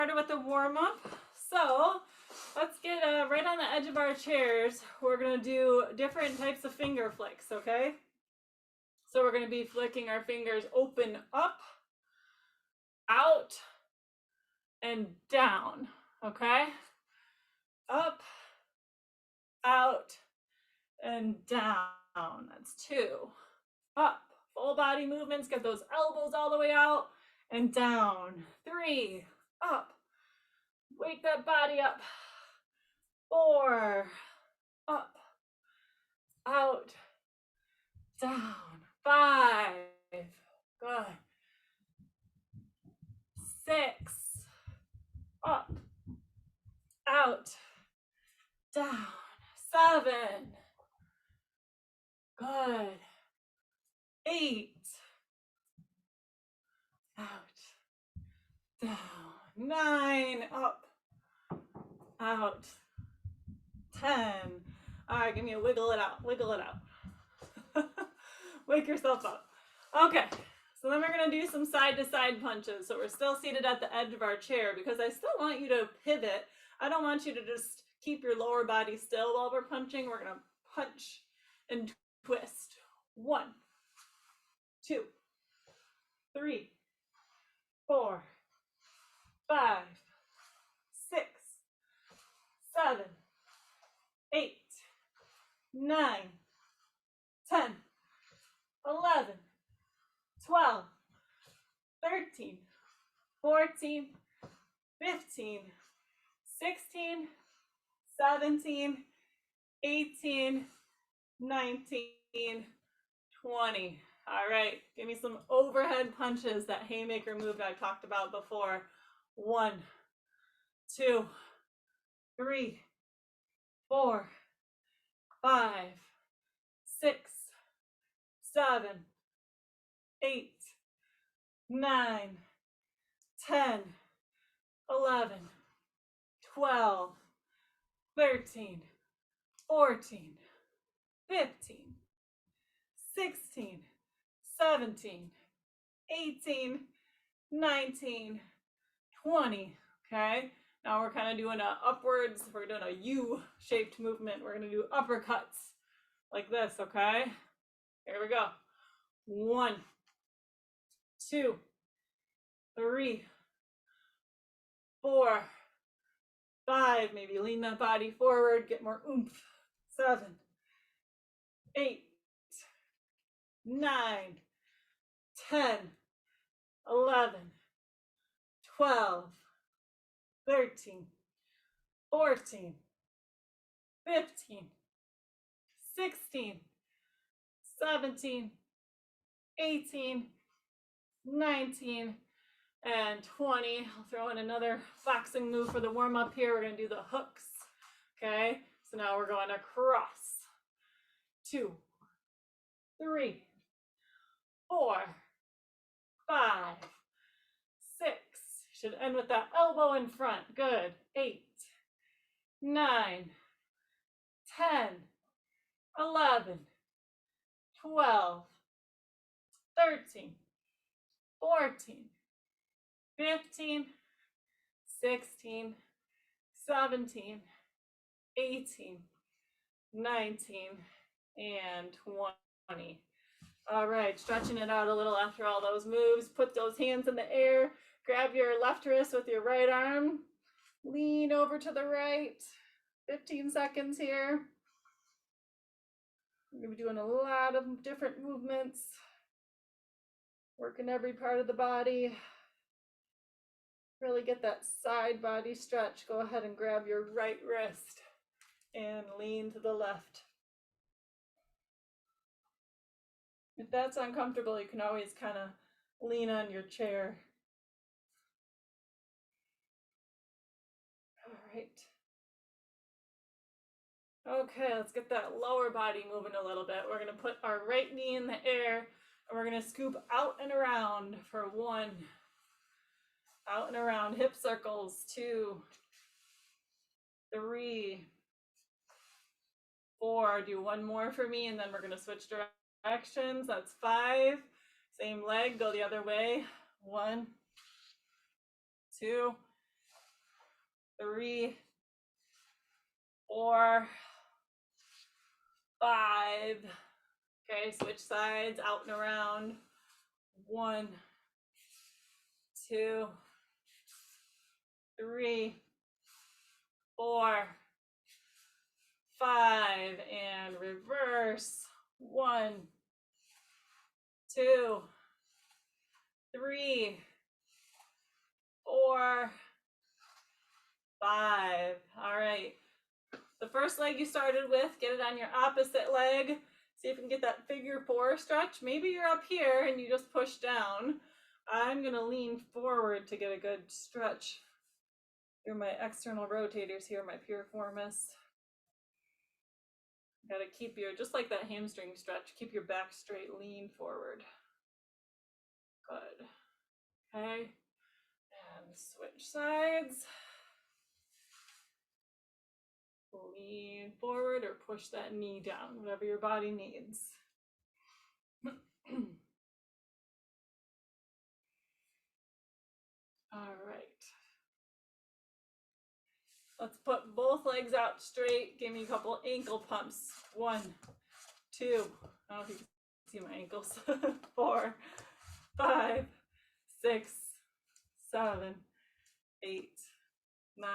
started with the warm-up. So let's get right on the edge of our chairs. We're going to do different types of finger flicks, okay? So we're going to be flicking our fingers open up, out, and down, okay? Up, out, and down. That's 2. Up, full body movements. Get those elbows all the way out and down. 3, up. Wake that body up. 4, up, out, down. 5, good. 6, up, out, down. 7, good. 8, out, down. 9, up, out. 10. All right, give me a wiggle it out, wiggle it out. Wake yourself up. Okay, so then we're gonna do some side-to-side punches. So we're still seated at the edge of our chair because I still want you to pivot. I don't want you to just keep your lower body still while we're punching. We're gonna punch and twist. 1, 2, 3, 4, 5, 6, 7, 8, 9, 10, 11, 12, 13, 14, 15, 16, 17, 18, 19, 20. All right, give me some overhead punches, that haymaker move that I talked about before. 1, 2, 3, 4, 5, 6, 7, 8, 9, 10, 11, 12, 13, 14, 15, 16, 17, 18, 19, 20. Okay, now we're kind of doing a upwards, we're doing a U-shaped movement. We're going to do uppercuts like this, okay? Here we go. 1, 2, 3, 4, 5. Maybe lean that body forward, get more oomph. 7, 8, 9, 10, 11, 12, 13, 14, 15, 16, 17, 18, 19, and 20. I'll throw in another boxing move for the warm-up here. We're going to do the hooks. Okay, so now we're going across. 2, 3, 4, 5, 6. Should end with that elbow in front. Good. 8, 9, 10, 11, 12, 13, 14, 15, 16, 17, 18, 19, and 20. All right, stretching it out a little after all those moves. Put those hands in the air. Grab your left wrist with your right arm. Lean over to the right. 15 seconds here. We're going to be doing a lot of different movements. Working every part of the body. Really get that side body stretch. Go ahead and grab your right wrist and lean to the left. If that's uncomfortable, you can always kind of lean on your chair. All right. Okay, let's get that lower body moving a little bit. We're going to put our right knee in the air and we're going to scoop out and around for 1. Out and around, hip circles. 2, 3, 4. Do 1 more for me and then we're going to switch directions. That's 5. Same leg, go the other way. 1, 2, 3, 4, 5. Okay, switch sides, out and around. 1, 2, 3, 4, 5, and reverse. 1, 2, 3, 4, 5. All right. The first leg you started with, get it on your opposite leg. See if you can get that figure 4 stretch. Maybe you're up here and you just push down. I'm going to lean forward to get a good stretch through my external rotators here, my piriformis. Got to keep your, just like that hamstring stretch, keep your back straight, lean forward. Good. Okay. And switch sides. Lean forward or push that knee down, whatever your body needs. All right. Let's put both legs out straight. Give me a couple ankle pumps. 1, 2. I don't know if you can see my ankles. 4, 5, 6, 7, 8, 9,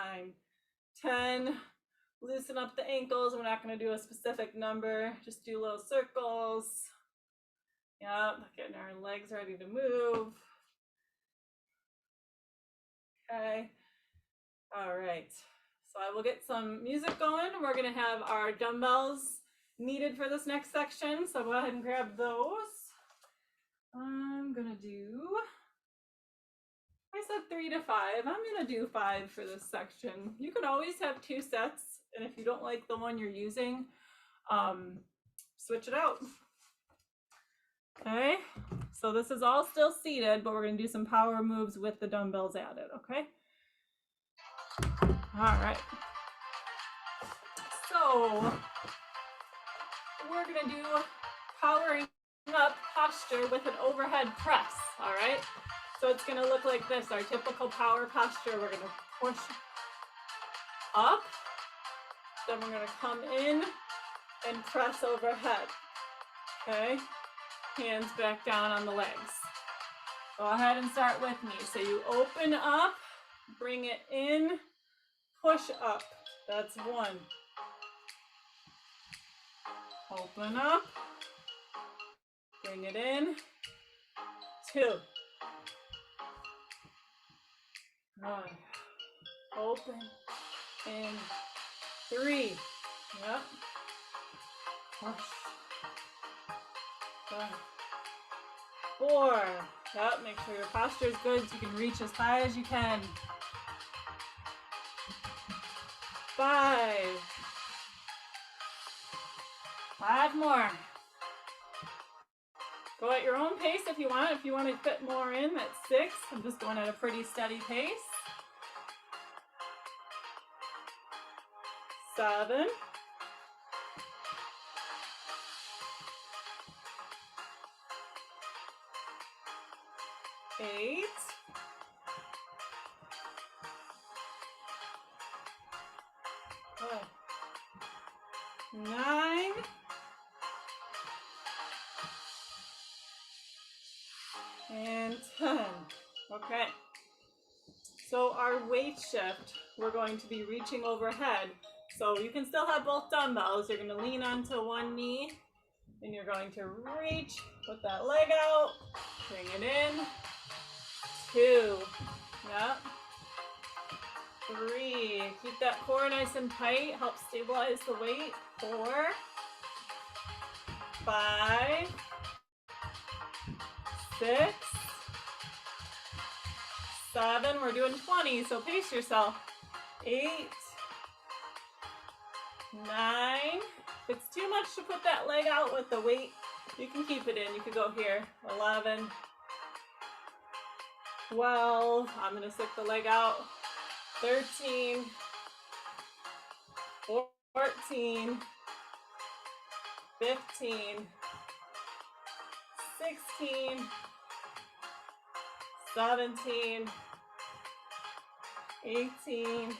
10. Loosen up the ankles. We're not going to do a specific number. Just do little circles. Yep, getting our legs ready to move. Okay. All right. So I will get some music going. We're going to have our dumbbells needed for this next section. So go ahead and grab those. I'm going to do, I said 3 to 5. I'm going to do 5 for this section. You can always have 2 sets. And if you don't like the one you're using, switch it out. Okay, so this is all still seated, but we're going to do some power moves with the dumbbells added, okay? All right. So we're going to do powering up posture with an overhead press, all right? So it's going to look like this, our typical power posture. We're going to push up. Then we're going to come in and press overhead, okay? Hands back down on the legs. Go ahead and start with me. So you open up, bring it in, push up. That's 1. Open up, bring it in, 2. Good. Open, in, 3. Yep. Push. 5. 4. Yep. Make sure your posture is good so you can reach as high as you can. 5. 5 more. Go at your own pace if you want. If you want to fit more in, that's 6. I'm just going at a pretty steady pace. 7. 8. 9. And 10. Okay. So our weight shift, we're going to be reaching overhead. So you can still have both dumbbells. You're going to lean onto one knee, and you're going to reach, put that leg out, bring it in. 2. Yep. 3. Keep that core nice and tight. Help stabilize the weight. 4. 5. 6. 7. We're doing 20, so pace yourself. 8. 9. If it's too much to put that leg out with the weight, you can keep it in. You could go here. 11. 12. I'm going to stick the leg out. 13. 14. 15. 16. 17. 18.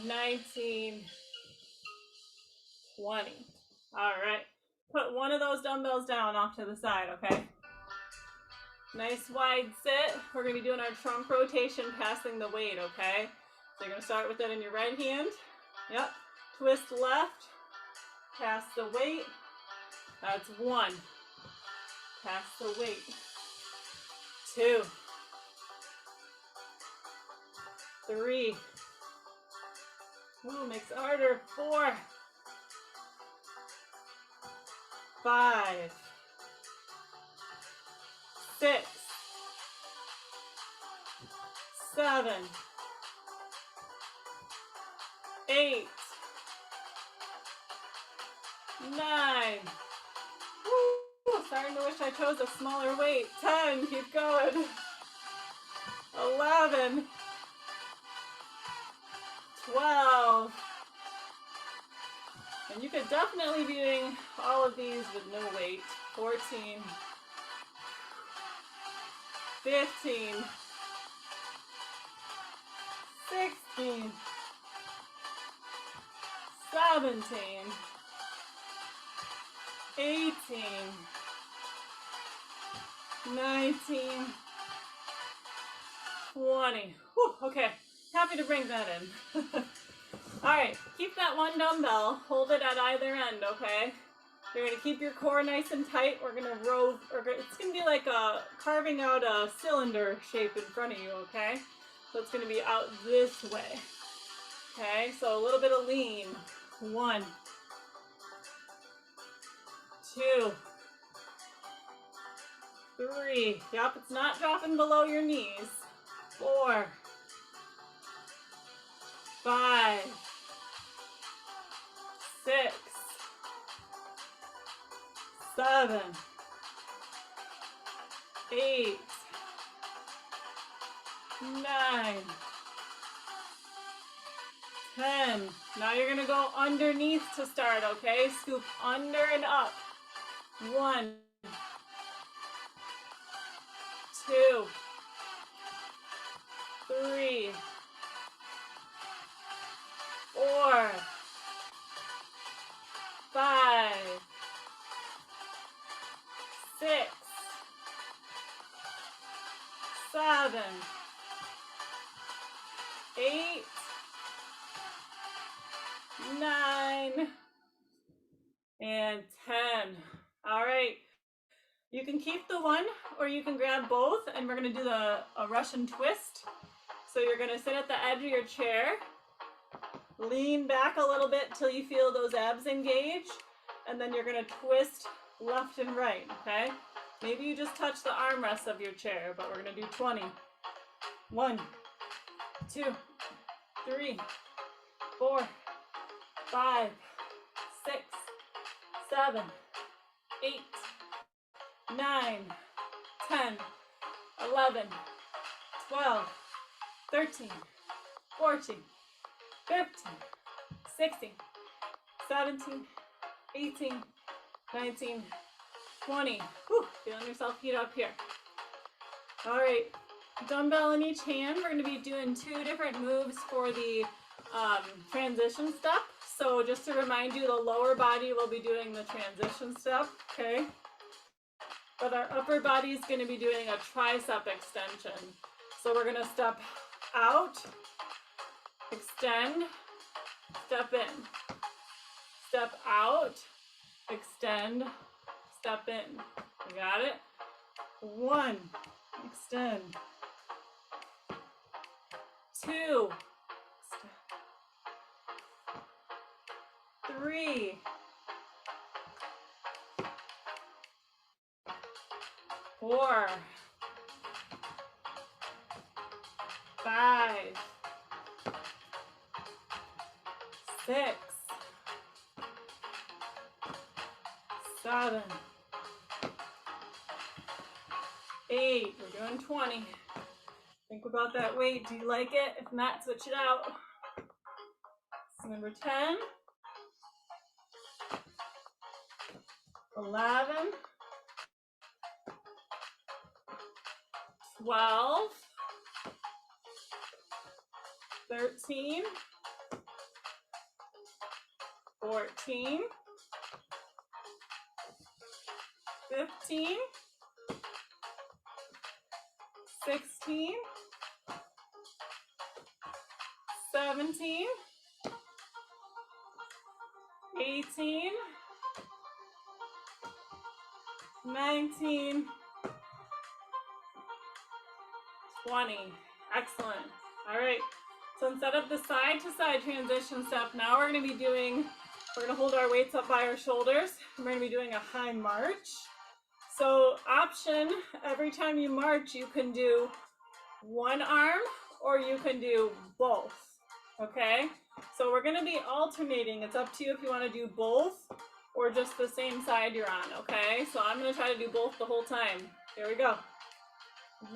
19, 20. All right. Put one of those dumbbells down off to the side, okay? Nice wide sit. We're going to be doing our trunk rotation, passing the weight, okay? So you're going to start with it in your right hand. Yep. Twist left. Pass the weight. That's 1. Pass the weight. 2. 3. Ooh, makes it harder. 4. 5. 6. 7. 8. 9. Woo, starting to wish I chose a smaller weight. 10. Keep going. 11. 12. And you could definitely be doing all of these with no weight. 14. 15. 16. 17. 18. 19. 20. Whew, okay, happy to bring that in. All right, keep that one dumbbell, hold it at either end, okay? You're gonna keep your core nice and tight. We're gonna row, it's gonna be like carving out a cylinder shape in front of you, okay? So it's gonna be out this way. Okay, so a little bit of lean. 1, 2, 3. Yep, it's not dropping below your knees. 4, 5, 6, 7, 8, 9, 10. Now you're gonna go underneath to start, okay? Scoop under and up. 1, 2, 3, 4, 5, 6, 7, 8, 9, and 10. All right. You can keep the one or you can grab both, and we're going to do a Russian twist. So you're going to sit at the edge of your chair, lean back a little bit till you feel those abs engage, and then you're going to twist left and right, okay? Maybe you just touch the armrests of your chair, but we're going to do 20. 1, 2, 3, 4, 5, 6, 7, 8, 9, 10, 11, 12, 13, 14, 15, 16, 17, 18, 19, 20. Whew, feeling yourself heat up here. All right, dumbbell in each hand. We're going to be doing 2 different moves for the transition step. So just to remind you, the lower body will be doing the transition step, okay? But our upper body is going to be doing a tricep extension. So we're going to step out, extend, step in. Step out, extend, step in. You got it? 1, extend. 2, 3, 4, 5, 6, 7, 8. We're doing 20. Think about that weight. Do you like it? If not, switch it out. So number 10, 11, 12, 13, 14, 15, 16, 17, 18, 19, 20. Excellent. All right. So instead of the side to side transition step, now we're going to hold our weights up by our shoulders. We're going to be doing a high march. So option, every time you march, you can do one arm or you can do both. Okay? So we're going to be alternating. It's up to you if you want to do both or just the same side you're on. Okay? So I'm going to try to do both the whole time. Here we go.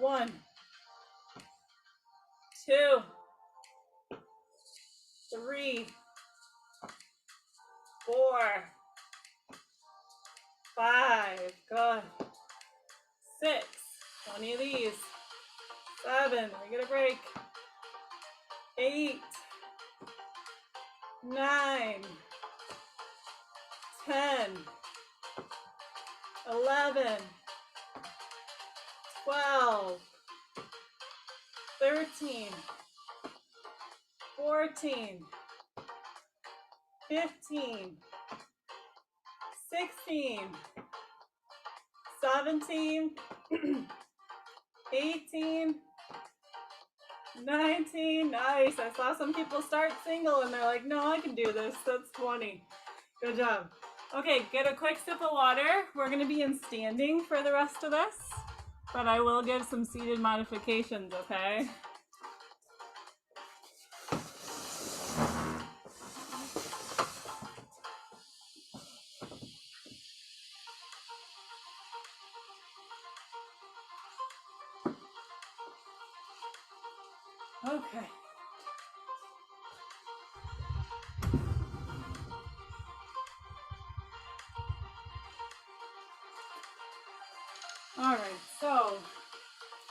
1, 2, 3, 4, 5, good. 6, 20 of these. 7, we get a break. 8, 9, 10, 11, 12, 13, 14, 15, 16, 17, 18, 19, nice. I saw some people start single and they're like, no, I can do this. That's 20. Good job. Okay, get a quick sip of water. We're going to be in standing for the rest of this, but I will give some seated modifications, okay? Okay. All right, so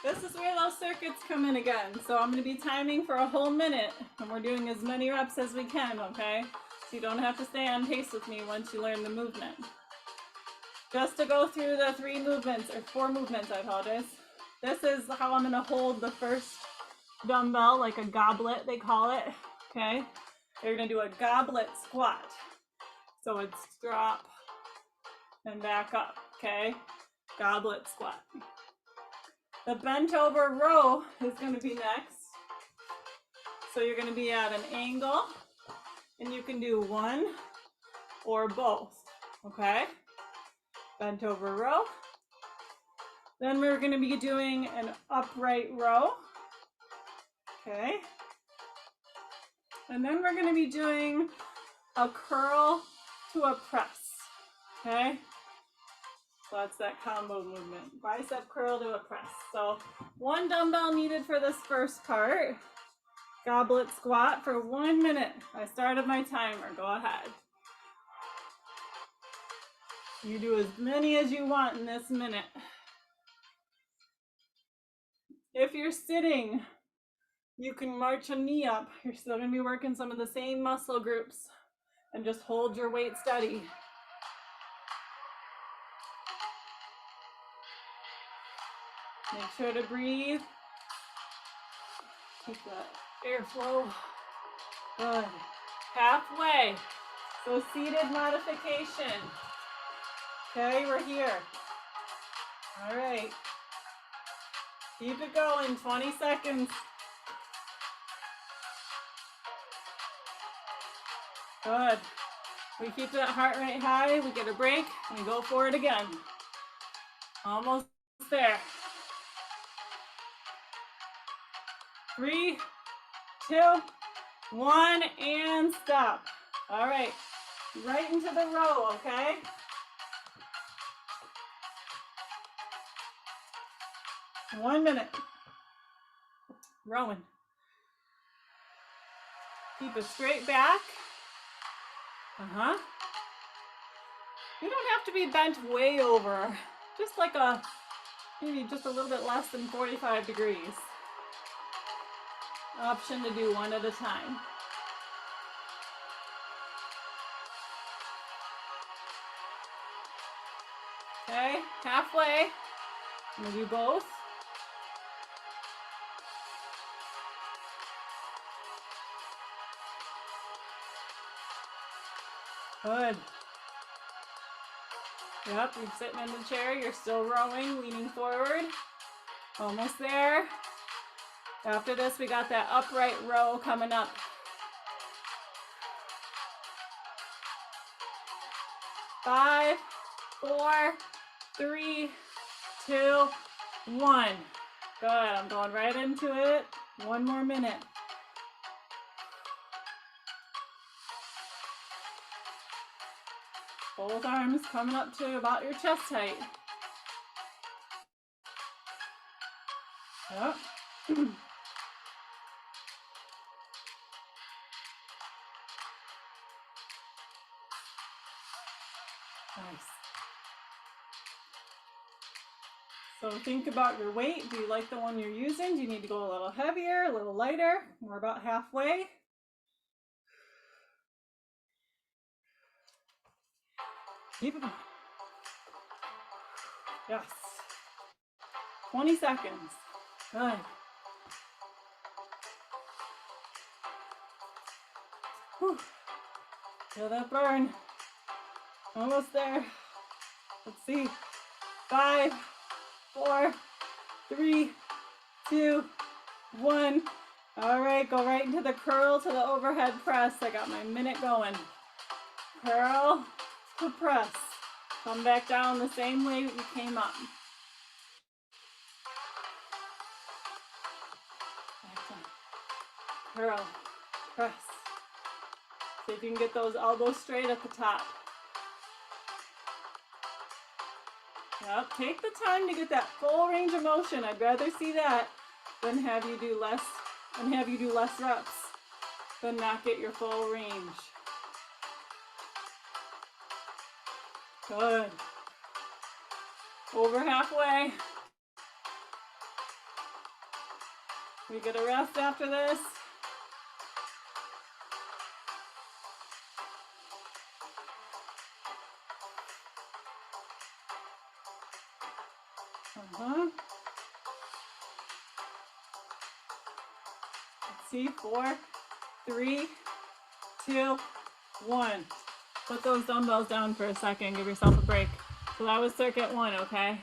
this is where those circuits come in again. So I'm going to be timing for a whole minute, and we're doing as many reps as we can, okay? So you don't have to stay on pace with me once you learn the movement. Just to go through the 4 movements, I apologize. This is how I'm going to hold the first dumbbell, like a goblet, they call it, okay? You're going to do a goblet squat. So it's drop and back up, okay? Goblet squat. The bent over row is going to be next. So you're going to be at an angle, and you can do one or both, okay? Bent over row. Then we're going to be doing an upright row, okay? And then we're going to be doing a curl to a press, okay? So that's that combo movement, bicep curl to a press. So 1 dumbbell needed for this first part. Goblet squat for 1 minute. I started my timer, go ahead. You do as many as you want in this minute. If you're sitting, you can march a knee up. You're still gonna be working some of the same muscle groups and just hold your weight steady. Make sure to breathe. Keep the airflow. Good. Halfway. So seated modification. Okay, we're here. All right. Keep it going, 20 seconds. Good. We keep that heart rate high, we get a break, and we go for it again. Almost there. 3, 2, 1, and stop. All right, right into the row, okay? One minute. Rowing. Keep a straight back. You don't have to be bent way over. Just like maybe just a little bit less than 45 degrees. Option to do one at a time. Okay, halfway. I'm gonna do both. Good. Yep, you're sitting in the chair, you're still rowing, leaning forward. Almost there. After this, we got that upright row coming up. 5, 4, 3, 2, 1. Good, I'm going right into it. 1 more minute. Both arms coming up to about your chest height. Yep. Nice. So think about your weight. Do you like the one you're using? Do you need to go a little heavier, a little lighter? We're about halfway. Keep it going. Yes. 20 seconds. Good. Whew. Feel that burn. Almost there. Let's see. 5, 4, 3, 2, 1. All right, go right into the curl to the overhead press. I got my minute going. Curl to press. Come back down the same way you came up. Back down. Curl, press. See if you can get those elbows straight at the top. Yep, take the time to get that full range of motion. I'd rather see that than have you do less reps than not get your full range. Good. Over halfway. We get a rest after this. Let's see, 4, 3, 2, 1. Put those dumbbells down for a second. Give yourself a break. So that was circuit 1, okay?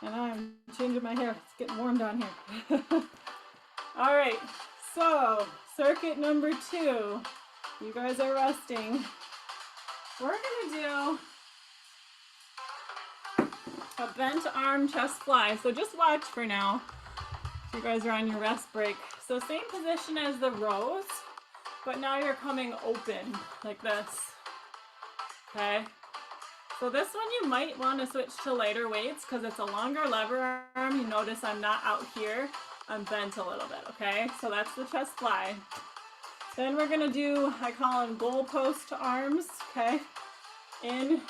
And I'm changing my hair. It's getting warm down here. All right, so circuit number 2. You guys are resting. We're gonna do a bent arm chest fly. So just watch for now. You guys are on your rest break. So same position as the rows, but now you're coming open like this. Okay. So this one you might want to switch to lighter weights because it's a longer lever arm. You notice I'm not out here. I'm bent a little bit, okay? So that's the chest fly. Then we're gonna do, I call them goalpost arms, okay? In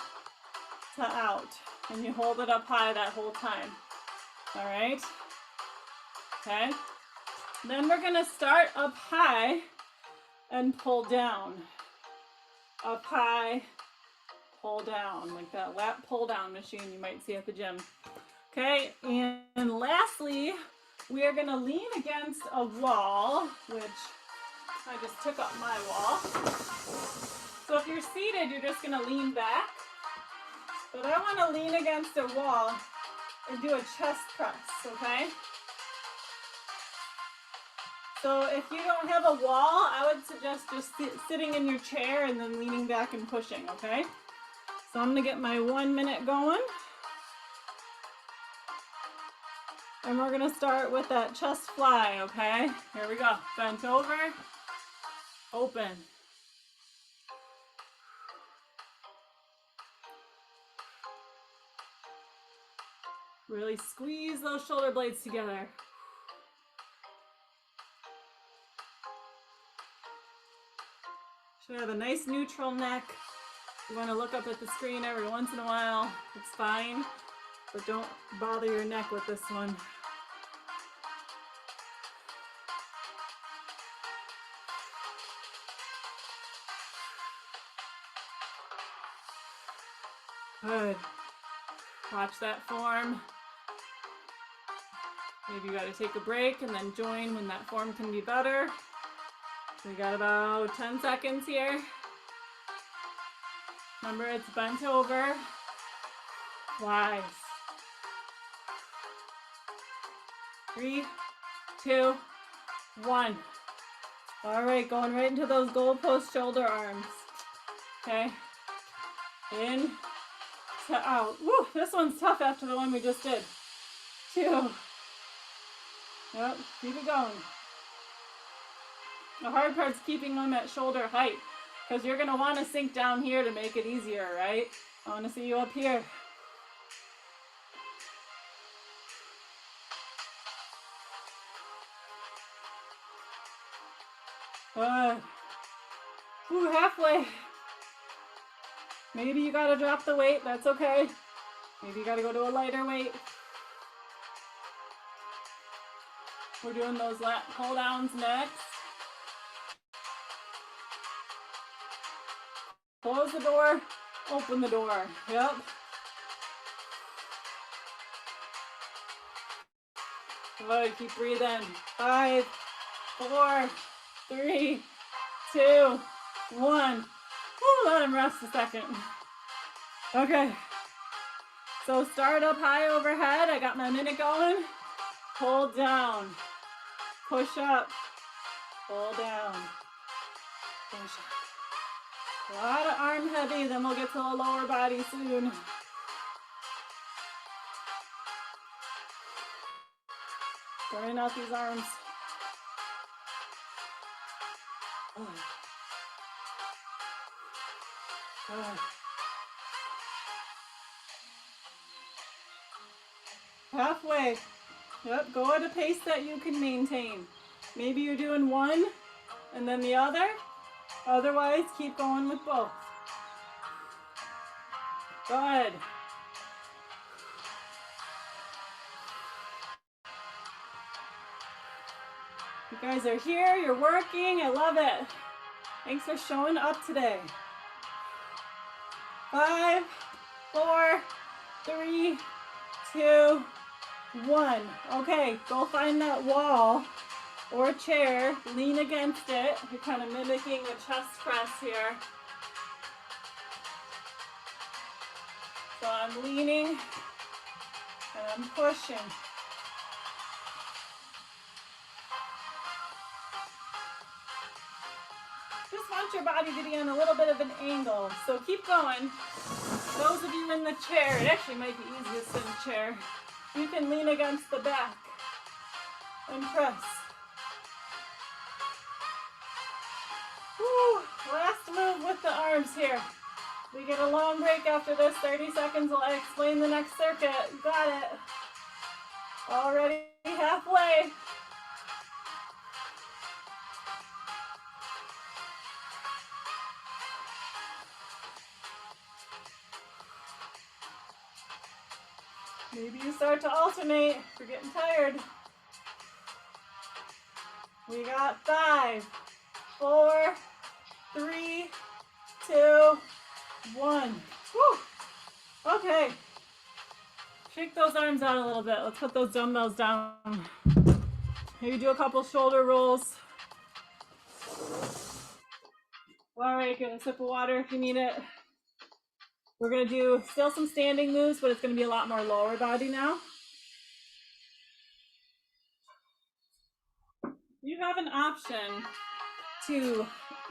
to out. And you hold it up high that whole time. All right? Okay? Then we're gonna start up high and pull down. Up high, pull down, like that lat pull down machine you might see at the gym. Okay, and lastly, we are gonna lean against a wall, which I just took up my wall. So if you're seated, you're just gonna lean back. But I wanna lean against a wall and do a chest press, okay? So if you don't have a wall, I would suggest just sitting in your chair and then leaning back and pushing, okay? So I'm gonna get my 1 minute going. And we're gonna start with that chest fly, okay? Here we go. Bent over, open. Really squeeze those shoulder blades together. Should have a nice neutral neck. You want to look up at the screen every once in a while. It's fine, but don't bother your neck with this one. Good. Watch that form. Maybe you got to take a break and then join when that form can be better. We got about 10 seconds here. Remember, it's bent over. Twice. 3, 2, 1. All right, going right into those goalpost shoulder arms. Okay. In to out. Woo, this one's tough after the one we just did. 2. Yep, keep it going. The hard part's keeping them at shoulder height because you're going to want to sink down here to make it easier, right? I want to see you up here. Ooh, halfway. Maybe you got to drop the weight. That's okay. Maybe you got to go to a lighter weight. We're doing those lat pull downs next. Close the door, open the door. Yep. Good, keep breathing. 5, 4, 3, 2, 1. Woo, let him rest a second. Okay. So start up high overhead. I got my minute going. Pull down. Push up. Pull down. Push up. A lot of arm heavy, then we'll get to the lower body soon. Burning out these arms. Oh. Oh. Halfway. Yep, go at a pace that you can maintain. Maybe you're doing one and then the other. Otherwise, keep going with both. Good. You guys are here, you're working, I love it. Thanks for showing up today. 5, 4, 3, 2, 1. Okay, go find that wall or chair, lean against it. You're kind of mimicking a chest press here. So I'm leaning and I'm pushing. Just want your body to be on a little bit of an angle. So keep going. Those of you in the chair, it actually might be easiest in the chair. You can lean against the back and press. Woo, last move with the arms here. We get a long break after this, 30 seconds while I explain the next circuit. Got it. Already halfway. Maybe you start to alternate if you're getting tired. We got 5, 4, 3, 2, 1. Woo. Okay. Shake those arms out a little bit. Let's put those dumbbells down. Maybe do a couple shoulder rolls. All right, get a sip of water if you need it. We're going to do still some standing moves, but it's going to be a lot more lower body now. You have an option to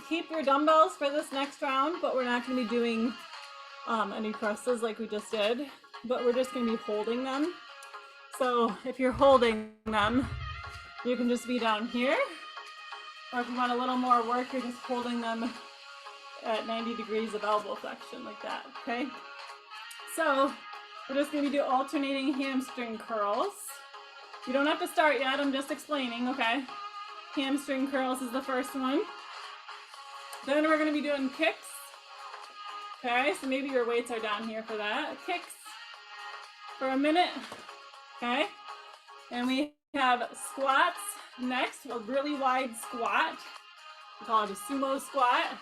keep your dumbbells for this next round, but we're not going to be doing any presses like we just did, but we're just going to be holding them. So if you're holding them, you can just be down here, or if you want a little more work, you're just holding them at 90 degrees of elbow flexion like that, okay? So we're just going to do alternating hamstring curls. You don't have to start yet, I'm just explaining, okay? Hamstring curls is the first one. Then we're going to be doing kicks. Okay, so maybe your weights are down here for that. Kicks for a minute, okay? And we have squats next, a really wide squat. We call it a sumo squat.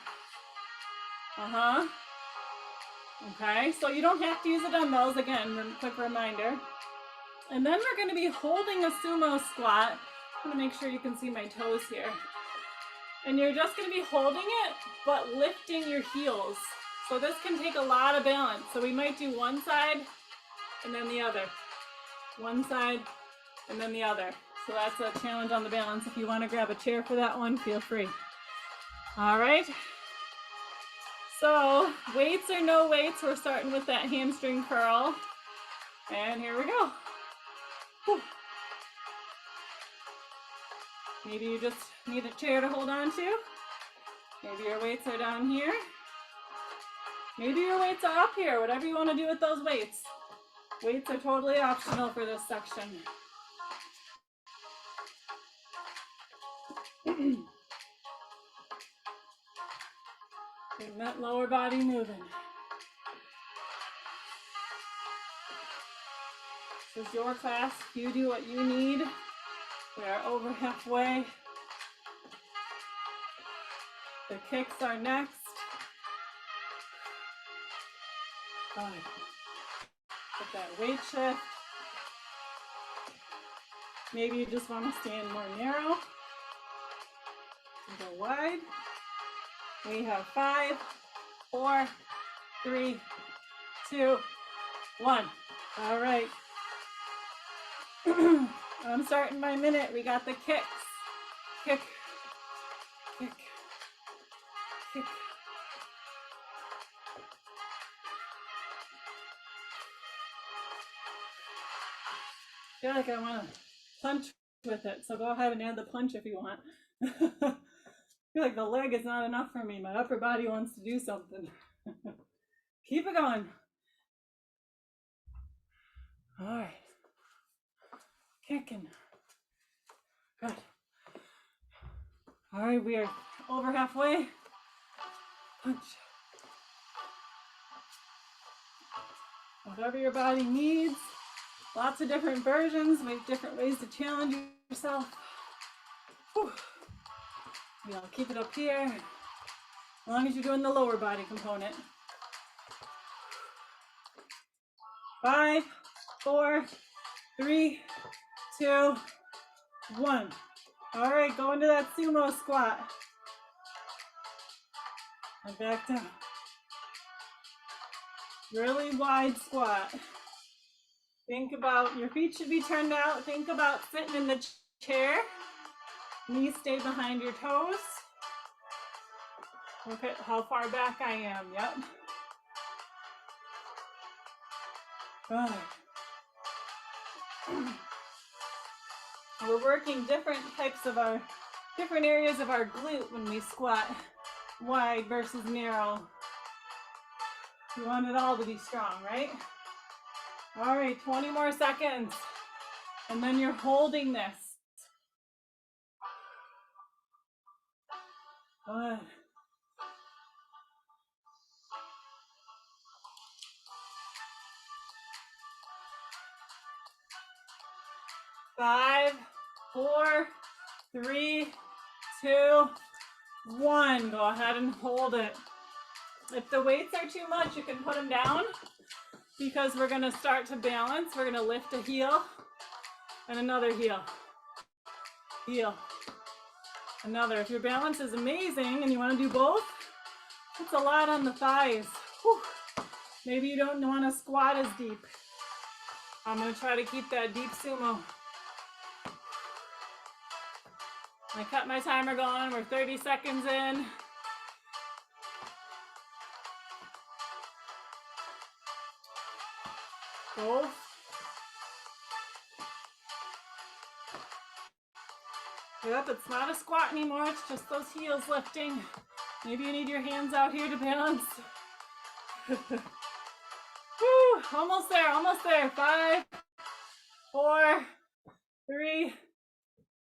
Okay, so you don't have to use the dumbbells, again, quick reminder. And then we're gonna be holding a sumo squat. I'm gonna make sure you can see my toes here. And you're just gonna be holding it, but lifting your heels. So this can take a lot of balance. So we might do one side and then the other. One side and then the other. So that's a challenge on the balance. If you wanna grab a chair for that one, feel free. All right. So weights or no weights, we're starting with that hamstring curl. And here we go. Whew. Maybe you just need a chair to hold on to. Maybe your weights are down here. Maybe your weights are up here, whatever you want to do with those weights. Weights are totally optional for this section. Getting that lower body moving. This is your class. You do what you need. We are over halfway. The kicks are next. Good. Get that weight shift. Maybe you just want to stand more narrow. Go wide. We have 5, 4, 3, 2, 1. All right. I'm starting my minute. We got the kicks. Kick, kick, kick. I feel like I want to punch with it, so go ahead and add the punch if you want. I feel like the leg is not enough for me. My upper body wants to do something. Keep it going. All right. Kicking. Good. All right, we are over halfway. Punch. Whatever your body needs. Lots of different versions. We have different ways to challenge yourself. Whew. I'll keep it up here. As long as you're doing the lower body component. 5, 4, 3, 2, 1. All right, go into that sumo squat. And back down. Really wide squat. Think about, your feet should be turned out. Think about sitting in the chair. Knees stay behind your toes. Look at how far back I am. Yep. Good. We're working different areas of our glute when we squat wide versus narrow. You want it all to be strong, right? All right, 20 more seconds. And then you're holding this. Good. Five, 4, 3, 2, 1. Go ahead and hold it. If the weights are too much, you can put them down because we're going to start to balance. We're going to lift a heel and another heel. Heel. Another. If your balance is amazing and you want to do both, it's a lot on the thighs. Whew. Maybe you don't want to squat as deep. I'm going to try to keep that deep sumo. I cut my timer going. We're 30 seconds in. Both. Yep, it's not a squat anymore. It's just those heels lifting. Maybe you need your hands out here to balance. Woo, almost there, almost there. 5, 4, 3,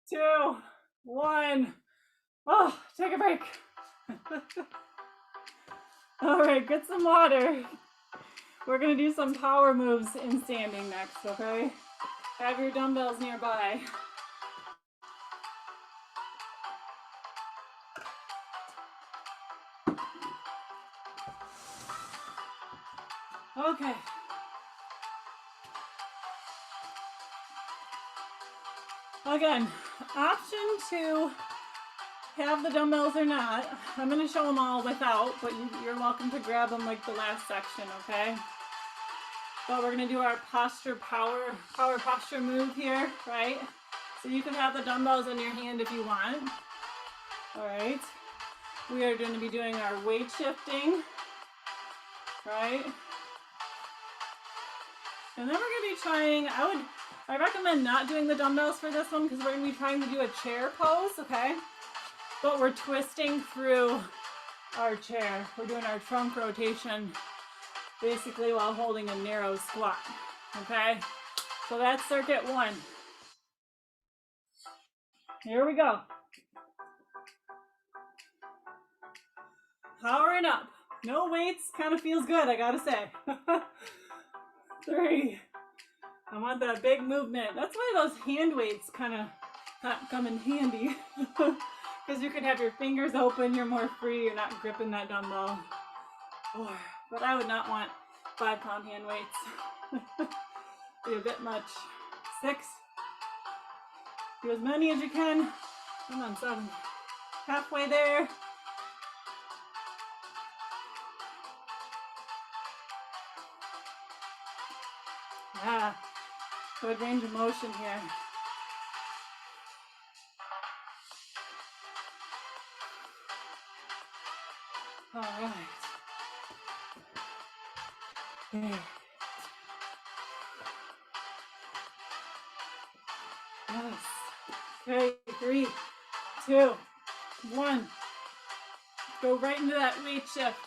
2, 1. Oh, take a break. All right, get some water. We're gonna do some power moves in standing next, okay? Have your dumbbells nearby. Okay. Again, option to have the dumbbells or not. I'm going to show them all without, but you're welcome to grab them like the last section, okay? But we're going to do our power posture move here, right? So you can have the dumbbells in your hand if you want. All right. We are going to be doing our weight shifting, right? And then we're going to be trying, I recommend not doing the dumbbells for this one because we're going to be trying to do a chair pose, okay? But we're twisting through our chair. We're doing our trunk rotation basically while holding a narrow squat, okay? So that's circuit 1. Here we go. Powering up. No weights, kind of feels good, I gotta say. 3. I want that big movement. That's why those hand weights kind of come in handy. Because you can have your fingers open, you're more free, you're not gripping that dumbbell. 4. But I would not want 5-pound hand weights. Be a bit much. 6. Do as many as you can. Come on, 7. Halfway there. Yeah, good range of motion here. All right. There. Yes. Okay, 3, 2, 1. Go right into that weight shift.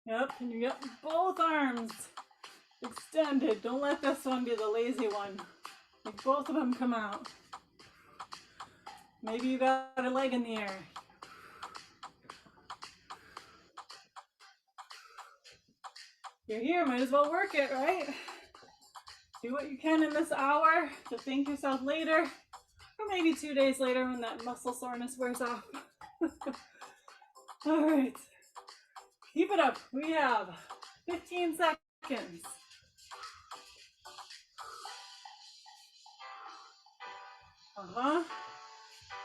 Yep, and you get both arms extended. Don't let this one be the lazy one. Make both of them come out. Maybe you got a leg in the air. You're here, might as well work it, right? Do what you can in this hour to thank yourself later, or maybe 2 days later when that muscle soreness wears off. All right, keep it up. We have 15 seconds.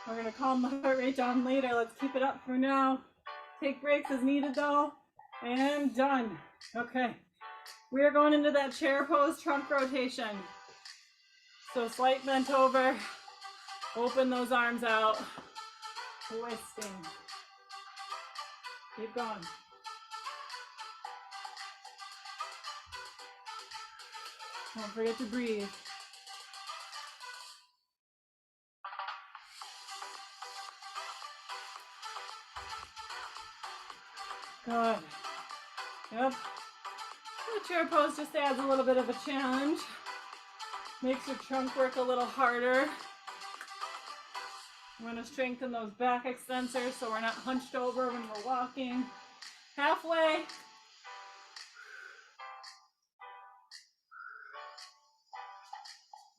We're gonna calm the heart rate down later. Let's keep it up for now. Take breaks as needed though. And done. Okay. We are going into that chair pose trunk rotation. So slight bent over. Open those arms out. Twisting. Keep going. Don't forget to breathe. Good. Yep. The chair pose just adds a little bit of a challenge. Makes your trunk work a little harder. I'm going to strengthen those back extensors so we're not hunched over when we're walking. Halfway.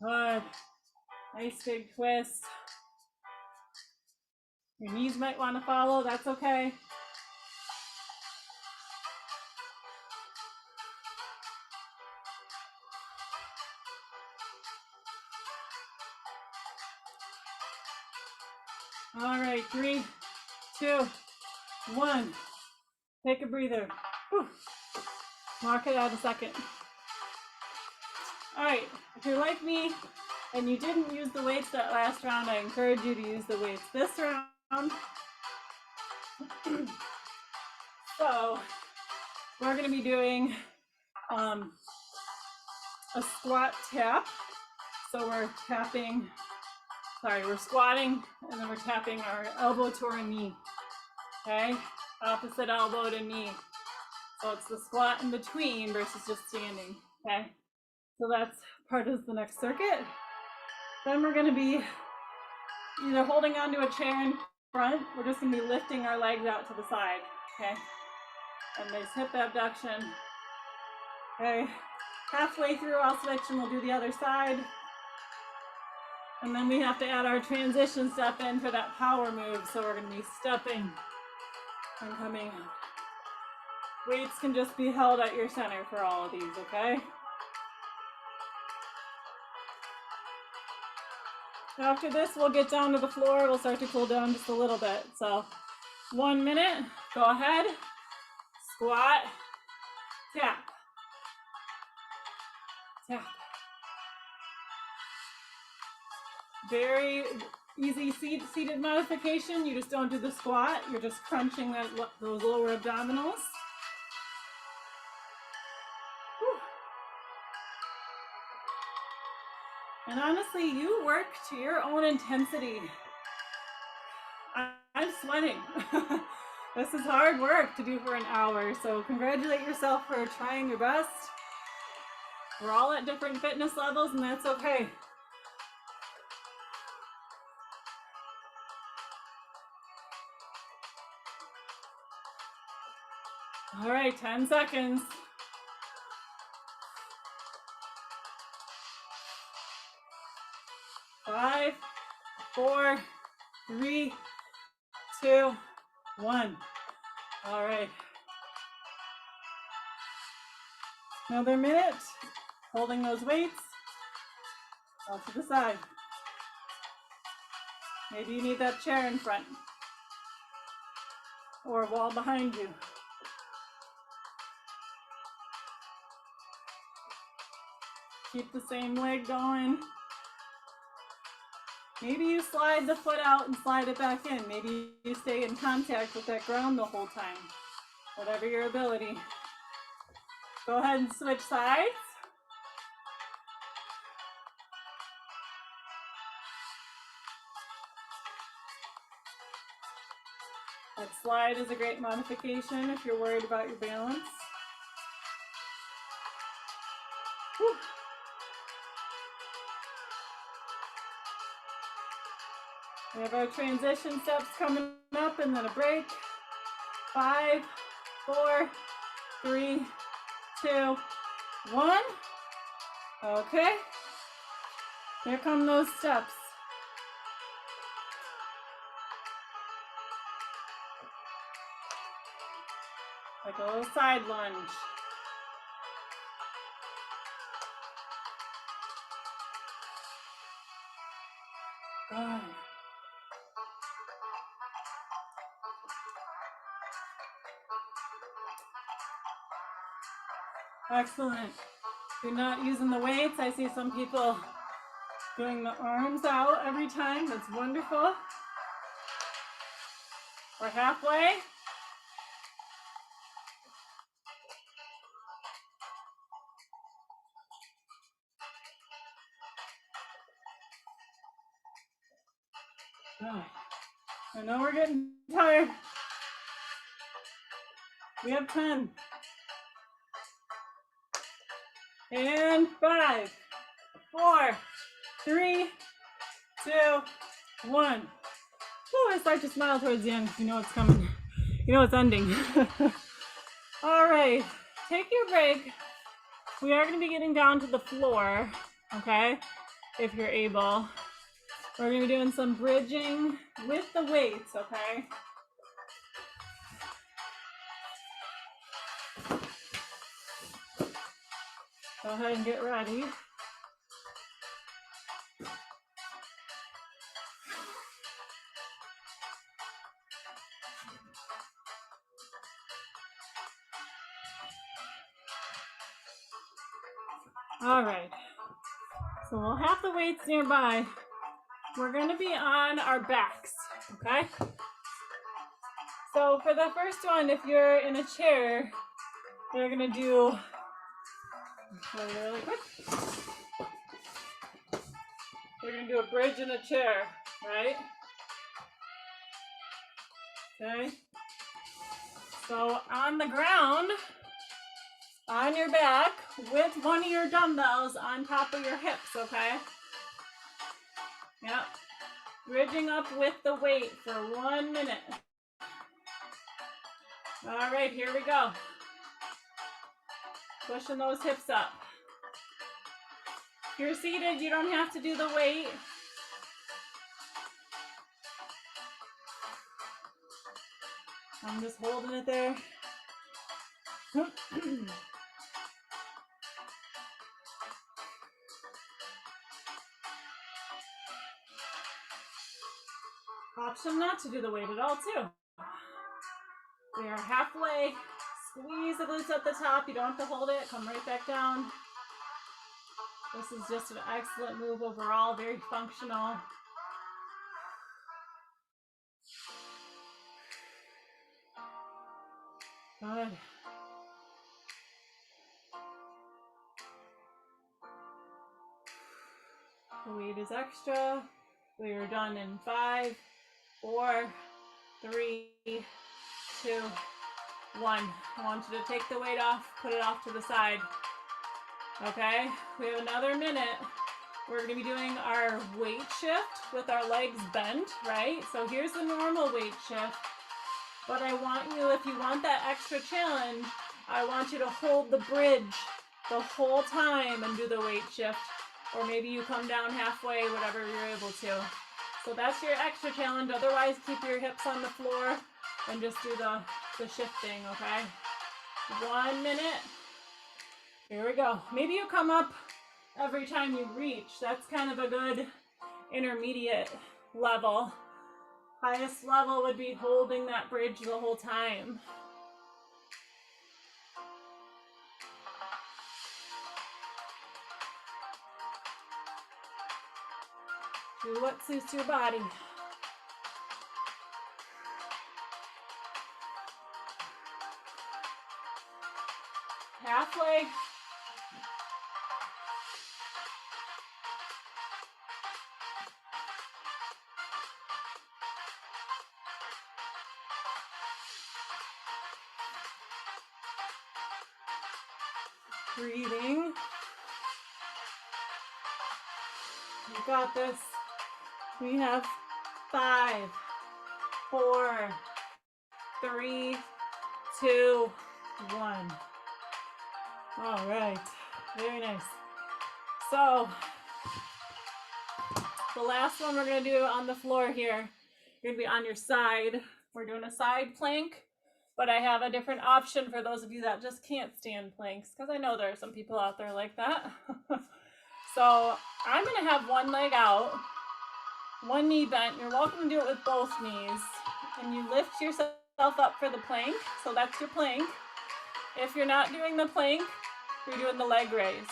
Good. Nice big twist. Your knees might want to follow, that's okay. All right, 3, 2, 1. Take a breather. Whew. Mark it out a second. All right, if you're like me and you didn't use the weights that last round, I encourage you to use the weights this round. So we're going to be doing a squat tap. So we're squatting and then we're tapping our elbow to our knee. Okay, opposite elbow to knee. So it's the squat in between versus just standing. Okay, so that's part of the next circuit. Then we're going to be either holding onto a chair in front. We're just going to be lifting our legs out to the side. Okay, and nice hip abduction. Okay, Halfway through, I'll switch and we'll do the other side. And then we have to add our transition step in for that power move. So we're going to be stepping and coming out. Weights can just be held at your center for all of these, okay? After this, we'll get down to the floor. We'll start to cool down just a little bit. So 1 minute, go ahead, squat, tap, tap. Very easy seated modification. You just don't do the squat. You're just crunching those lower abdominals. Whew. And honestly, you work to your own intensity. I'm sweating. This is hard work to do for an hour, so congratulate yourself for trying your best. We're all at different fitness levels, and that's okay. All right, 10 seconds. Five, 4, 3, 2, 1. All right. Another minute. Holding those weights. Out to the side. Maybe you need that chair in front or a wall behind you. Keep the same leg going. Maybe you slide the foot out and slide it back in. Maybe you stay in contact with that ground the whole time. Whatever your ability. Go ahead and switch sides. That slide is a great modification if you're worried about your balance. Whew. We have our transition steps coming up and then a break. 5, 4, 3, 2, 1. Okay. Here come those steps. Like a little side lunge. Good. Excellent. If you're not using the weights, I see some people doing the arms out every time. That's wonderful. We're halfway. Oh, I know we're getting tired. We have 10. And 5, 4, 3, 2, 1. Woo, I start to smile towards the end. You know it's coming. You know it's ending. All right, take your break. We are going to be getting down to the floor, okay, if you're able. We're going to be doing some bridging with the weights, okay? Go ahead and get ready. All right, so we'll have the weights nearby. We're going to be on our backs, okay? So for the first one, if you're in a chair, you're going to do really quick. We're going to do a bridge in a chair, right? Okay. So on the ground, on your back, with one of your dumbbells on top of your hips, okay? Yep. Bridging up with the weight for 1 minute. All right, here we go. Pushing those hips up. If you're seated, you don't have to do the weight. I'm just holding it there. Option not to do the weight at all, too. We are halfway. Squeeze the glutes at the top. You don't have to hold it. Come right back down. This is just an excellent move overall. Very functional. Good. The weight is extra. We are done in 5, 4, 3, 2, 1. I want you to take the weight off, put it off to the side. Okay, we have another minute. We're going to be doing our weight shift with our legs bent, right? So here's the normal weight shift. But I want you, if you want that extra challenge, I want you to hold the bridge the whole time and do the weight shift. Or maybe you come down halfway, whatever you're able to. So that's your extra challenge. Otherwise, keep your hips on the floor and just do the shifting, okay? 1 minute. Here we go. Maybe you come up every time you reach. That's kind of a good intermediate level. Highest level would be holding that bridge the whole time. Do what suits your body. Halfway. Breathing. You got this. We have 5, 4, 3, 2, 1. All right, very nice. So the last one we're gonna do on the floor here, you're gonna be on your side. We're doing a side plank, but I have a different option for those of you that just can't stand planks, because I know there are some people out there like that. So I'm gonna have one leg out, one knee bent. You're welcome to do it with both knees. And you lift yourself up for the plank. So that's your plank. If you're not doing the plank, you're doing the leg raise,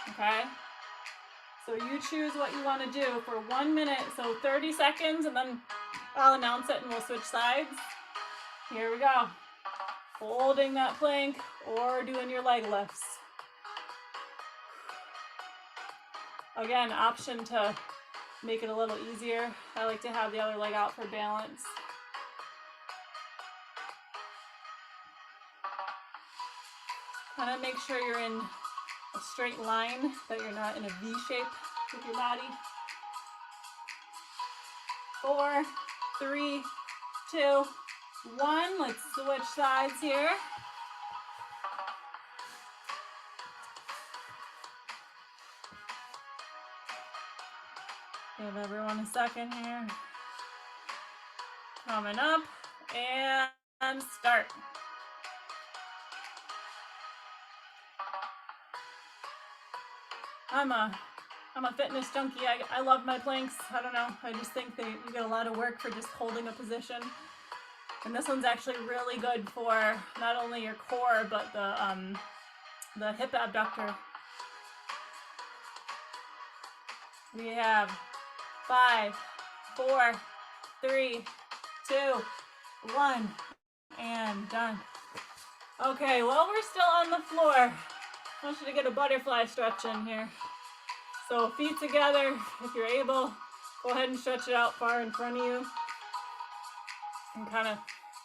okay? So you choose what you want to do for 1 minute, so 30 seconds, and then I'll announce it and we'll switch sides. Here we go. Holding that plank or doing your leg lifts. Again, option to make it a little easier. I like to have the other leg out for balance. Kind of make sure you're in a straight line, that you're not in a V shape with your body. 4, 3, 2, 1. Let's switch sides here. Give everyone a second here. Coming up and start. I'm a fitness junkie. I love my planks. I don't know. I just think that you get a lot of work for just holding a position. And this one's actually really good for not only your core, but the hip abductor. We have 5, 4, 3, 2, 1, and done. Okay, well, we're still on the floor. I want you to get a butterfly stretch in here. So feet together, if you're able, go ahead and stretch it out far in front of you. And kind of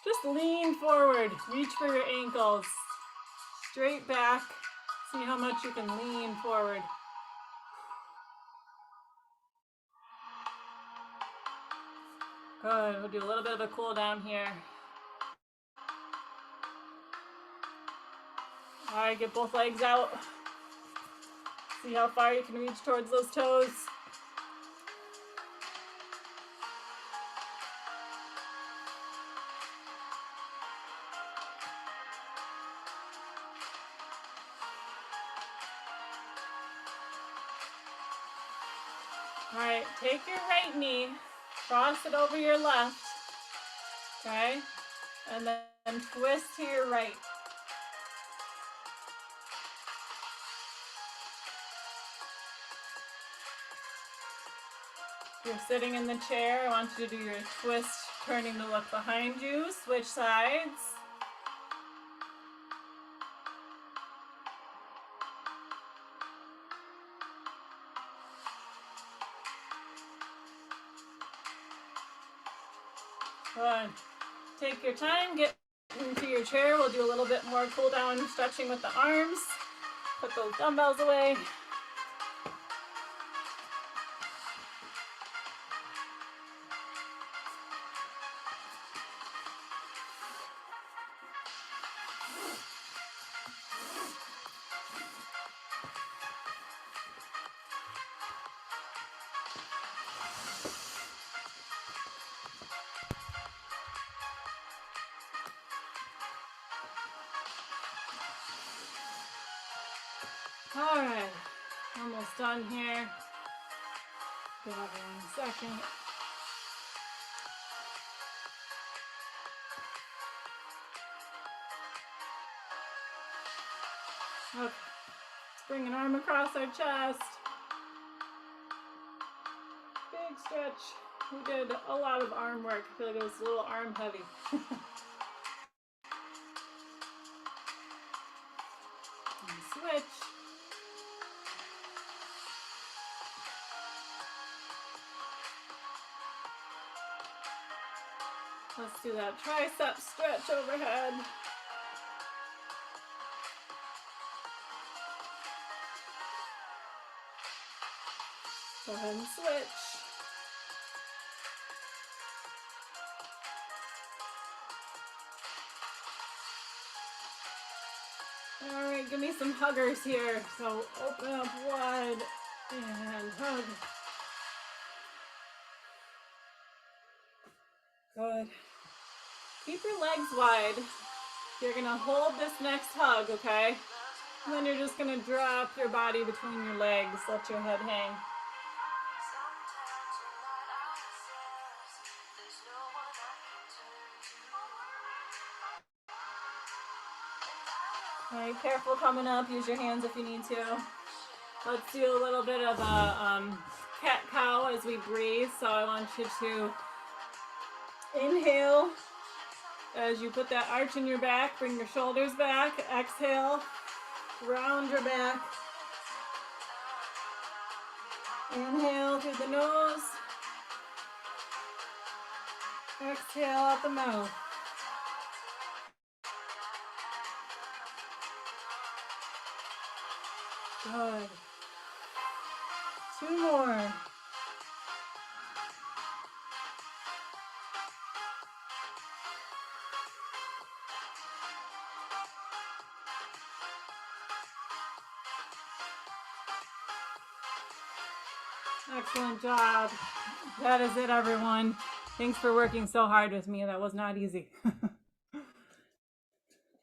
just lean forward, reach for your ankles. Straight back, see how much you can lean forward. Good, we'll do a little bit of a cool down here. All right, get both legs out. See how far you can reach towards those toes. All right, take your right knee, cross it over your left, okay? And then twist to your right. If you're sitting in the chair, I want you to do your twist, turning to look behind you, switch sides. Good. Take your time, get into your chair. We'll do a little bit more cool down stretching with the arms. Put those dumbbells away. All right, almost done here. Give everyone a second. Okay, let's bring an arm across our chest. Big stretch. We did a lot of arm work. I feel like it was a little arm heavy. And switch. Let's do that tricep stretch overhead. Go ahead and switch. All right, give me some huggers here. So open up wide and hug. Good. Keep your legs wide. You're gonna hold this next hug, okay? And then you're just gonna drop your body between your legs. Let your head hang. All right, careful coming up. Use your hands if you need to. Let's do a little bit of a cat-cow as we breathe. So I want you to inhale as you put that arch in your back. Bring your shoulders back. Exhale, round your back. Inhale through the nose. Exhale out the mouth. Good. 2 more. Excellent job. That is it, everyone. Thanks for working so hard with me. That was not easy.